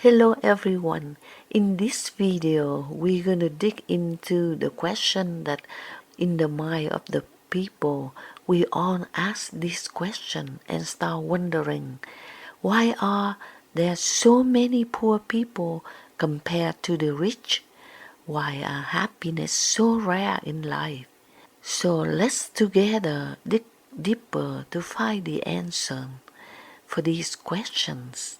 Hello everyone. In this video, we're going to dig into the question that in the mind of the people, we all ask this question and start wondering, why are there so many poor people compared to the rich? Why are happiness so rare in life? So let's together dig deeper to find the answer for these questions.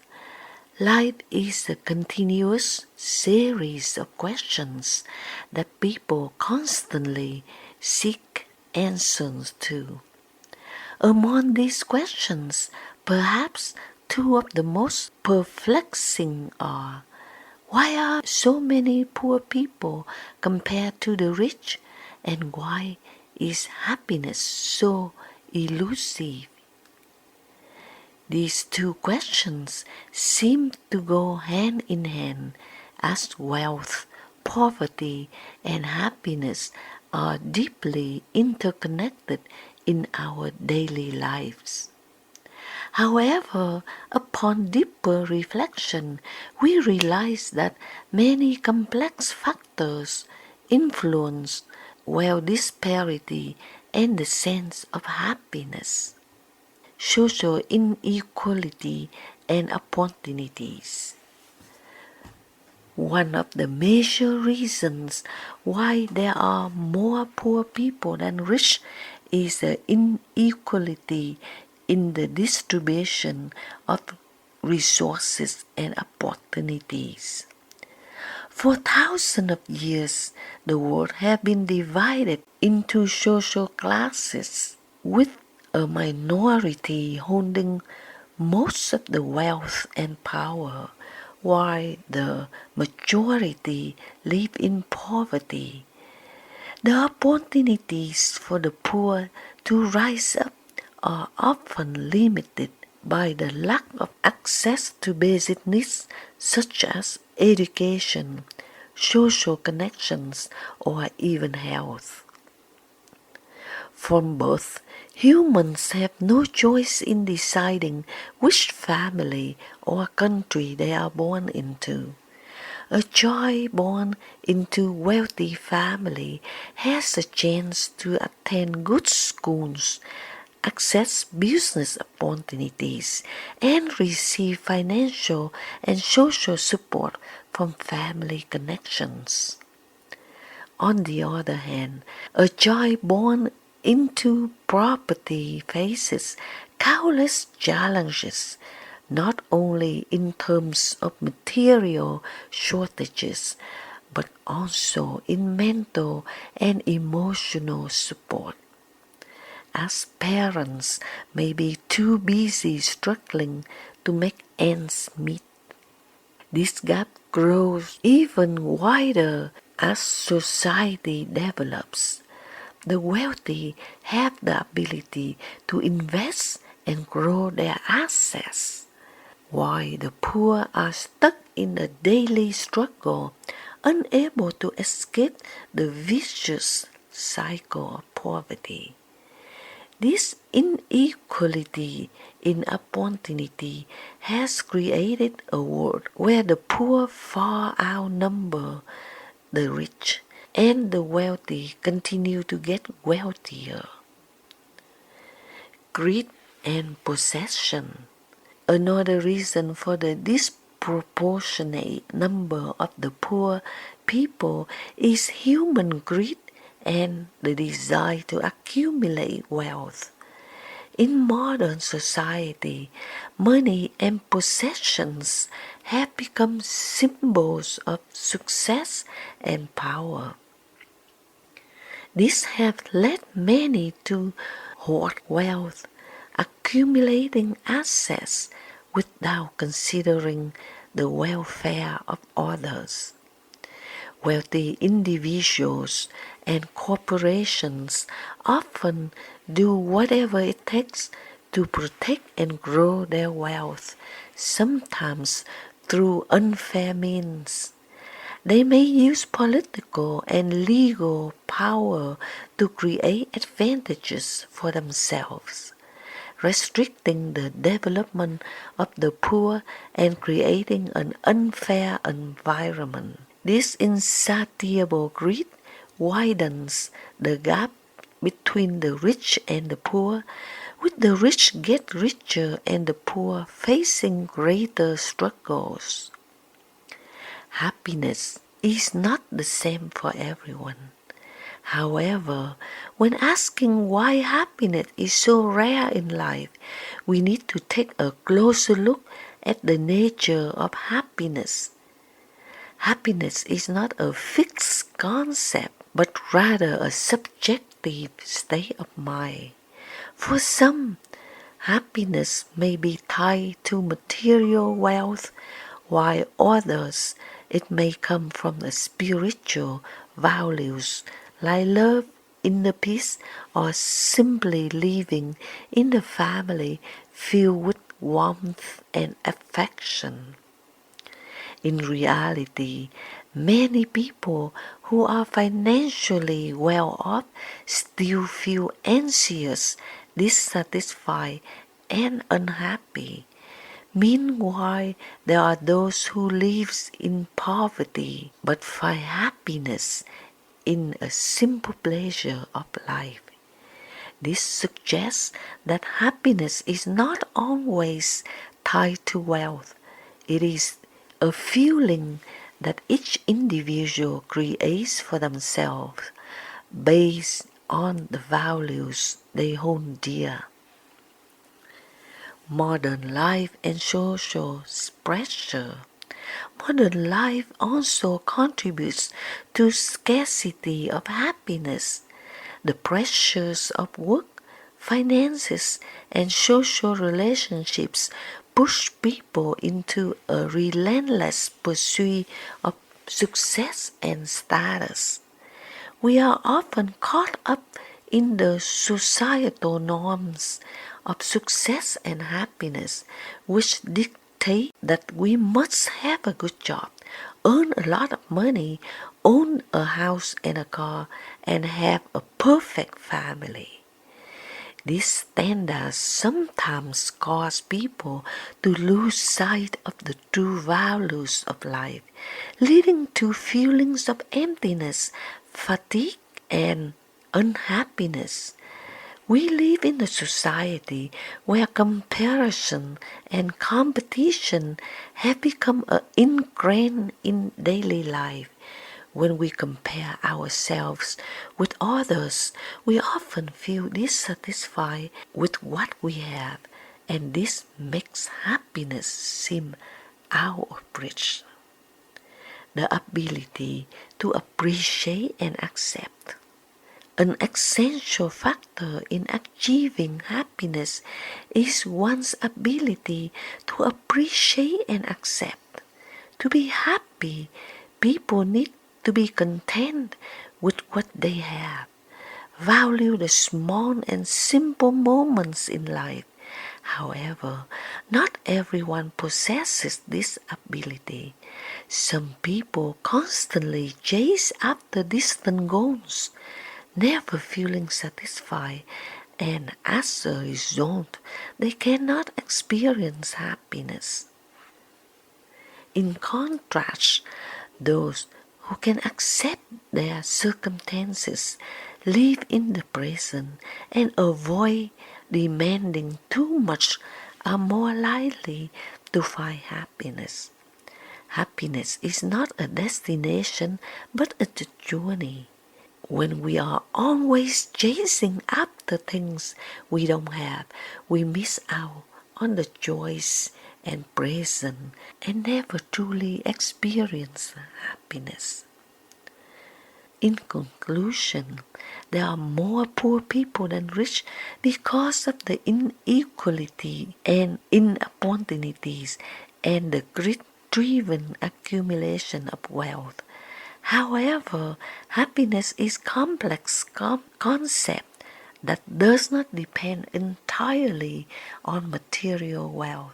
Life is a continuous series of questions that people constantly seek answers to. Among these questions, perhaps two of the most perplexing are: why are so many poor people compared to the rich, and why is happiness so elusive? These two questions seem to go hand in hand, as wealth, poverty, and happiness are deeply interconnected in our daily lives. However, upon deeper reflection, we realize that many complex factors influence wealth disparity and the sense of happiness. Social inequality and opportunities. One of the major reasons why there are more poor people than rich is the inequality in the distribution of resources and opportunities. For thousands of years, the world has been divided into social classes, with a minority holding most of the wealth and power, while the majority live in poverty. The opportunities for the poor to rise up are often limited by the lack of access to basic needs such as education, social connections, or even health. From birth, humans have no choice in deciding which family or country they are born into. A child born into a wealthy family has a chance to attend good schools, access business opportunities, and receive financial and social support from family connections. On the other hand, a child born into poverty faces countless challenges, not only in terms of material shortages, but also in mental and emotional support, as parents may be too busy struggling to make ends meet. This gap grows even wider as society develops. The wealthy have the ability to invest and grow their assets, while the poor are stuck in a daily struggle, unable to escape the vicious cycle of poverty. This inequality in opportunity has created a world where the poor far outnumber the rich, and the wealthy continue to get wealthier. Greed and possession. Another reason for the disproportionate number of the poor people is human greed and the desire to accumulate wealth. In modern society, money and possessions have become symbols of success and power. This has led many to hoard wealth, accumulating assets without considering the welfare of others. Wealthy individuals and corporations often do whatever it takes to protect and grow their wealth, sometimes through unfair means. They may use political and legal power to create advantages for themselves. restricting the development of the poor and creating an unfair environment. This insatiable greed widens the gap between the rich and the poor, with the rich get richer and the poor facing greater struggles. Happiness is not the same for everyone. However, when asking why happiness is so rare in life, we need to take a closer look at the nature of happiness. Happiness is not a fixed concept, but rather a subjective state of mind. For some, happiness may be tied to material wealth, while others it may come from the spiritual values like love, inner peace, or simply living in a family filled with warmth and affection. In reality, many people who are financially well off still feel anxious, dissatisfied, and unhappy. Meanwhile, there are those who live in poverty but find happiness in a simple pleasure of life. This suggests that happiness is not always tied to wealth. It is a feeling that each individual creates for themselves based on the values they hold dear. Modern life and social pressure. Modern life also contributes to scarcity of happiness. The pressures of work, finances, and social relationships push people into a relentless pursuit of success and status. We are often caught up in the societal norms of success and happiness, which dictate that we must have a good job, earn a lot of money, own a house and a car, and have a perfect family. These standards sometimes cause people to lose sight of the true values of life, leading to feelings of emptiness, fatigue, and unhappiness. We live in a society where comparison and competition have become ingrained in daily life. When we compare ourselves with others, we often feel dissatisfied with what we have, and this makes happiness seem out of reach. The ability to appreciate and accept. An essential factor in achieving happiness is one's ability to appreciate and accept. To be happy, people need to be content with what they have. Value the small and simple moments in life. However, not everyone possesses this ability. Some people constantly chase after distant goals, never feeling satisfied, and as a result, they cannot experience happiness. In contrast, those who can accept their circumstances, live in the present, and avoid demanding too much are more likely to find happiness. Happiness is not a destination but a journey. When we are always chasing after things we don't have, we miss out on the joys and present and never truly experience happiness. In conclusion, there are more poor people than rich because of the inequality and inopportunities and the greed-driven accumulation of wealth. However, happiness is a complex concept that does not depend entirely on material wealth.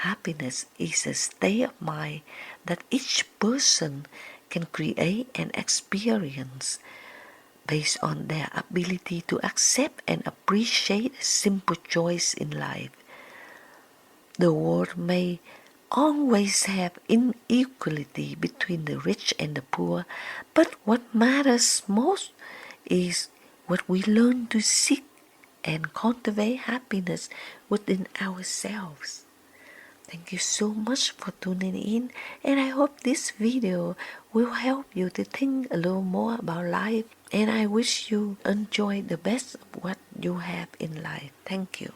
Happiness is a state of mind that each person can create and experience based on their ability to accept and appreciate simple joys in life. The world may always have inequality between the rich and the poor, but what matters most is what we learn to seek and cultivate happiness within ourselves. Thank you so much for tuning in, and I hope this video will help you to think a little more about life, and I wish you enjoy the best of what you have in life. Thank you.